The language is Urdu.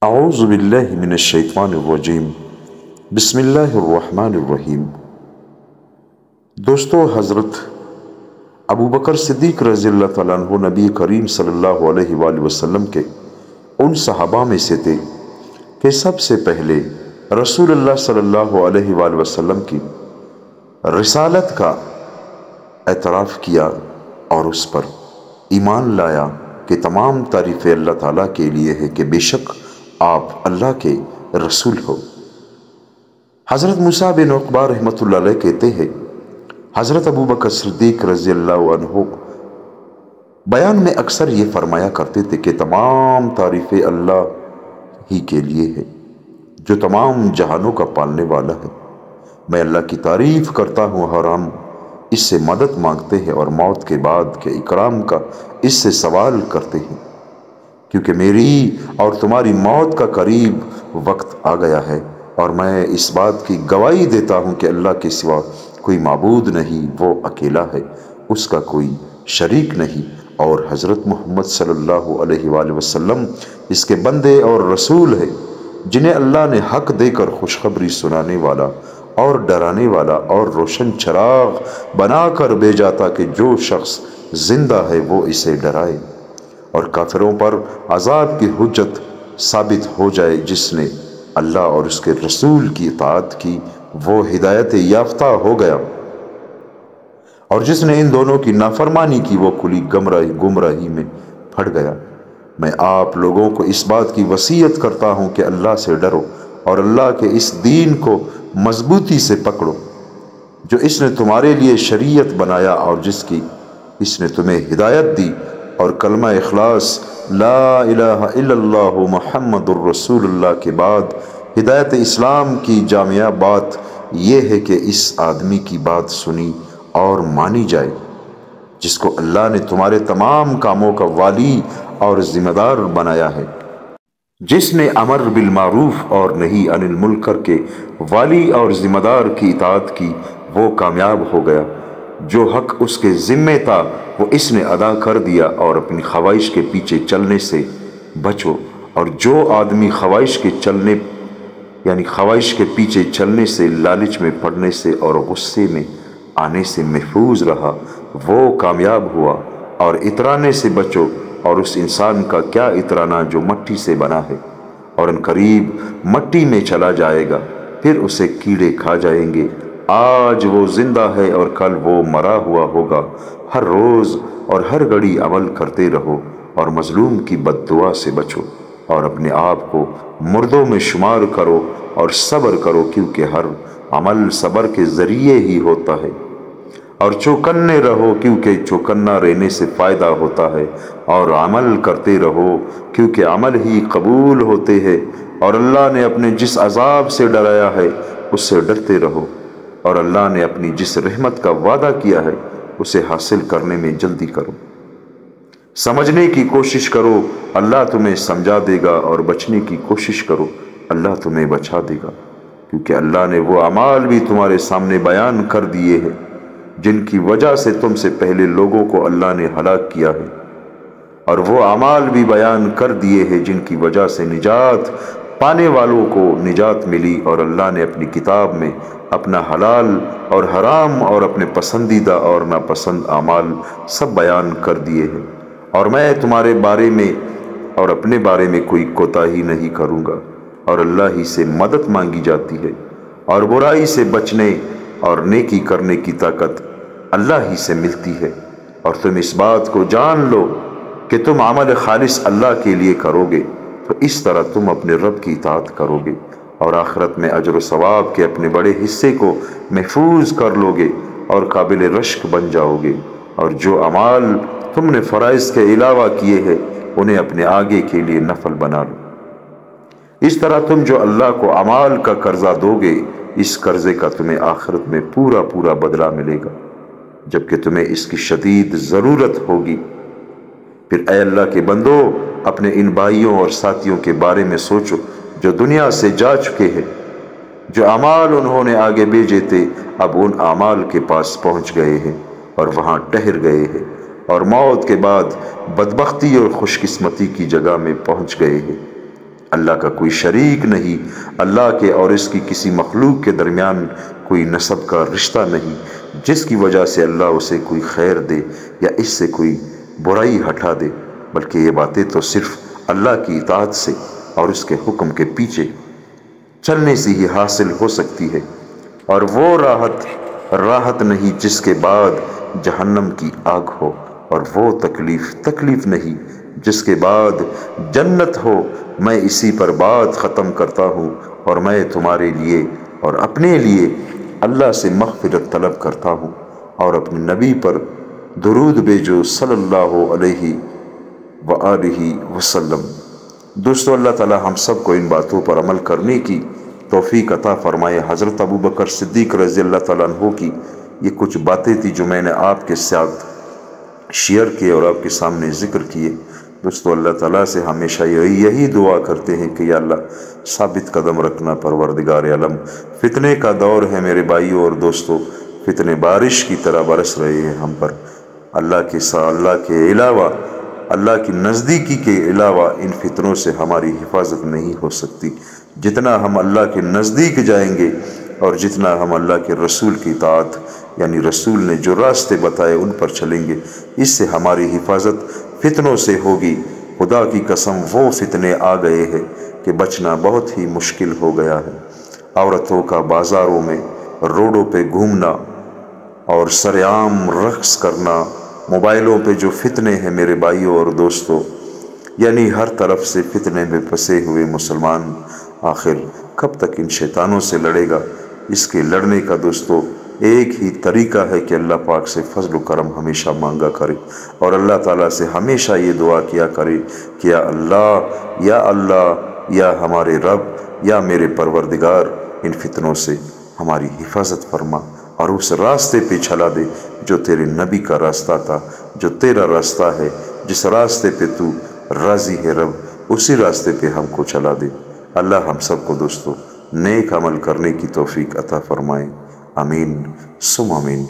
اعوذ باللہ من الشیطان الرجیم بسم اللہ الرحمن الرحیم۔ دوستو، حضرت ابو بکر صدیق رضی اللہ تعالیٰ عنہ نبی کریم صلی اللہ علیہ وآلہ وسلم کے ان صحابہ میں سے تھے کہ سب سے پہلے رسول اللہ صلی اللہ علیہ وآلہ وسلم کی رسالت کا اعتراف کیا اور اس پر ایمان لایا کہ تمام تعریفیں اللہ تعالیٰ کے لیے ہے کہ بے شک آپ اللہ کے رسول ہو۔ حضرت موسیٰ بن عقبہ رحمۃ اللہ علیہ کہتے ہیں، حضرت ابو بکر صدیق رضی اللہ عنہ بیان میں اکثر یہ فرمایا کرتے تھے کہ تمام تعریفیں اللہ ہی کے لیے ہے جو تمام جہانوں کا پالنے والا ہے۔ میں اللہ کی تعریف کرتا ہوں اور ہم اس سے مدد مانگتے ہیں اور موت کے بعد کے اکرام کا اس سے سوال کرتے ہیں، کیونکہ میری اور تمہاری موت کا قریب وقت آ گیا ہے، اور میں اس بات کی گواہی دیتا ہوں کہ اللہ کے سوا کوئی معبود نہیں، وہ اکیلا ہے، اس کا کوئی شریک نہیں، اور حضرت محمد صلی اللہ علیہ وآلہ وسلم اس کے بندے اور رسول ہے، جنہیں اللہ نے حق دے کر خوشخبری سنانے والا اور ڈرانے والا اور روشن چراغ بنا کر بھیجا تھا کہ جو شخص زندہ ہے وہ اسے ڈرائے اور کافروں پر عذاب کی حجت ثابت ہو جائے۔ جس نے اللہ اور اس کے رسول کی اطاعت کی وہ ہدایت یافتہ ہو گیا، اور جس نے ان دونوں کی نافرمانی کی وہ کھلی گمراہی میں پھٹ گیا۔ میں آپ لوگوں کو اس بات کی وصیت کرتا ہوں کہ اللہ سے ڈرو اور اللہ کے اس دین کو مضبوطی سے پکڑو جو اس نے تمہارے لیے شریعت بنایا اور جس کی اس نے تمہیں ہدایت دی، اور کلمہ اخلاص لا الہ الا اللہ محمد الرسول اللہ کے بعد ہدایت اسلام کی جامعہ بات یہ ہے کہ اس آدمی کی بات سنی اور مانی جائے جس کو اللہ نے تمہارے تمام کاموں کا والی اور ذمہ دار بنایا ہے، جس نے امر بالمعروف اور نہی عن المنکر کے والی اور ذمہ دار کی اطاعت کی وہ کامیاب ہو گیا۔ جو حق اس کے ذمے تھا وہ اس نے ادا کر دیا، اور اپنی خواہش کے پیچھے چلنے سے بچو، اور جو آدمی خواہش کے پیچھے چلنے سے، لالچ میں پڑنے سے اور غصے میں آنے سے محفوظ رہا وہ کامیاب ہوا۔ اور اترانے سے بچو، اور اس انسان کا کیا اترانا جو مٹی سے بنا ہے، اور ان قریب مٹی میں چلا جائے گا، پھر اسے کیڑے کھا جائیں گے۔ آج وہ زندہ ہے اور کل وہ مرا ہوا ہوگا۔ ہر روز اور ہر گھڑی عمل کرتے رہو اور مظلوم کی بد دعا سے بچو، اور اپنے آپ کو مردوں میں شمار کرو اور صبر کرو، کیونکہ ہر عمل صبر کے ذریعے ہی ہوتا ہے۔ اور چوکنے رہو، کیونکہ چوکنا رہنے سے فائدہ ہوتا ہے، اور عمل کرتے رہو کیونکہ عمل ہی قبول ہوتے ہیں، اور اللہ نے اپنے جس عذاب سے ڈرایا ہے اس سے ڈرتے رہو، اور اللہ نے اپنی جس رحمت کا وعدہ کیا ہے اسے حاصل کرنے میں جلدی کرو۔ سمجھنے کی کوشش کرو، اللہ تمہیں سمجھا دے گا، اور بچنے کی کوشش کرو، اللہ تمہیں بچا دے گا، کیونکہ اللہ نے وہ اعمال بھی تمہارے سامنے بیان کر دیے ہیں جن کی وجہ سے تم سے پہلے لوگوں کو اللہ نے ہلاک کیا ہے، اور وہ اعمال بھی بیان کر دیے ہیں جن کی وجہ سے نجات پانے والوں کو نجات ملی، اور اللہ نے اپنی کتاب میں اپنا حلال اور حرام اور اپنے پسندیدہ اور ناپسند اعمال سب بیان کر دیے ہیں، اور میں تمہارے بارے میں اور اپنے بارے میں کوئی کوتاہی نہیں کروں گا، اور اللہ ہی سے مدد مانگی جاتی ہے، اور برائی سے بچنے اور نیکی کرنے کی طاقت اللہ ہی سے ملتی ہے، اور تم اس بات کو جان لو کہ تم عمل خالص اللہ کے لیے کرو گے تو اس طرح تم اپنے رب کی اطاعت کرو گے، اور آخرت میں اجر و ثواب کے اپنے بڑے حصے کو محفوظ کر لو گے اور قابل رشک بن جاؤ گے، اور جو اعمال تم نے فرائض کے علاوہ کیے ہیں انہیں اپنے آگے کے لیے نفل بنا لو۔ اس طرح تم جو اللہ کو اعمال کا قرضہ دو گے اس قرضے کا تمہیں آخرت میں پورا بدلہ ملے گا، جبکہ تمہیں اس کی شدید ضرورت ہوگی۔ پھر اے اللہ کے بندو، اپنے ان بھائیوں اور ساتھیوں کے بارے میں سوچو جو دنیا سے جا چکے ہیں، جو اعمال انہوں نے آگے بھیجے تھے اب ان اعمال کے پاس پہنچ گئے ہیں اور وہاں ٹھہر گئے ہیں، اور موت کے بعد بدبختی اور خوش قسمتی کی جگہ میں پہنچ گئے ہیں۔ اللہ کا کوئی شریک نہیں، اللہ کے اور اس کی کسی مخلوق کے درمیان کوئی نسب کا رشتہ نہیں جس کی وجہ سے اللہ اسے کوئی خیر دے یا اس سے کوئی برائی ہٹا دے، بلکہ یہ باتیں تو صرف اللہ کی اطاعت سے اور اس کے حکم کے پیچھے چلنے سے ہی حاصل ہو سکتی ہے، اور وہ راحت نہیں جس کے بعد جہنم کی آگ ہو، اور وہ تکلیف نہیں جس کے بعد جنت ہو۔ میں اسی پر بات ختم کرتا ہوں، اور میں تمہارے لیے اور اپنے لیے اللہ سے مغفرت طلب کرتا ہوں، اور اپنے نبی پر درود بھیجو صلی اللہ علیہ وآلہ وسلم۔ دوستو، اللہ تعالی ہم سب کو ان باتوں پر عمل کرنے کی توفیق عطا فرمائے۔ حضرت ابوبکر صدیق رضی اللہ تعالیٰ عنہ کی یہ کچھ باتیں تھی جو میں نے آپ کے ساتھ شیئر کیے اور آپ کے سامنے ذکر کیے۔ دوستو، اللہ تعالیٰ سے ہمیشہ یہی دعا کرتے ہیں کہ یا اللہ ثابت قدم رکھنا پروردگار عالم۔ فتنے کا دور ہے میرے بھائیوں اور دوستو، فتنے بارش کی طرح برس رہے ہیں ہم پر۔ اللہ کے علاوہ، اللہ کی نزدیکی کے علاوہ ان فتنوں سے ہماری حفاظت نہیں ہو سکتی۔ جتنا ہم اللہ کے نزدیک جائیں گے اور جتنا ہم اللہ کے رسول کی اطاعت یعنی رسول نے جو راستے بتائے ان پر چلیں گے، اس سے ہماری حفاظت فتنوں سے ہوگی۔ خدا کی قسم وہ فتنے آ گئے ہیں کہ بچنا بہت ہی مشکل ہو گیا ہے۔ عورتوں کا بازاروں میں روڈوں پہ گھومنا اور سرعام رقص کرنا، موبائلوں پہ جو فتنے ہیں میرے بھائیوں اور دوستوں، یعنی ہر طرف سے فتنے میں پھنسے ہوئے مسلمان آخر کب تک ان شیطانوں سے لڑے گا؟ اس کے لڑنے کا دوستو ایک ہی طریقہ ہے کہ اللہ پاک سے فضل و کرم ہمیشہ مانگا کرے، اور اللہ تعالیٰ سے ہمیشہ یہ دعا کیا کرے کہ یا اللہ یا ہمارے رب یا میرے پروردگار، ان فتنوں سے ہماری حفاظت فرما اور اس راستے پہ چلا دے جو تیرے نبی کا راستہ تھا، جو تیرا راستہ ہے، جس راستے پہ تو راضی ہے رب، اسی راستے پہ ہم کو چلا دے۔ اللہ ہم سب کو دوستو نیک عمل کرنے کی توفیق عطا فرمائے، آمین ثم آمین۔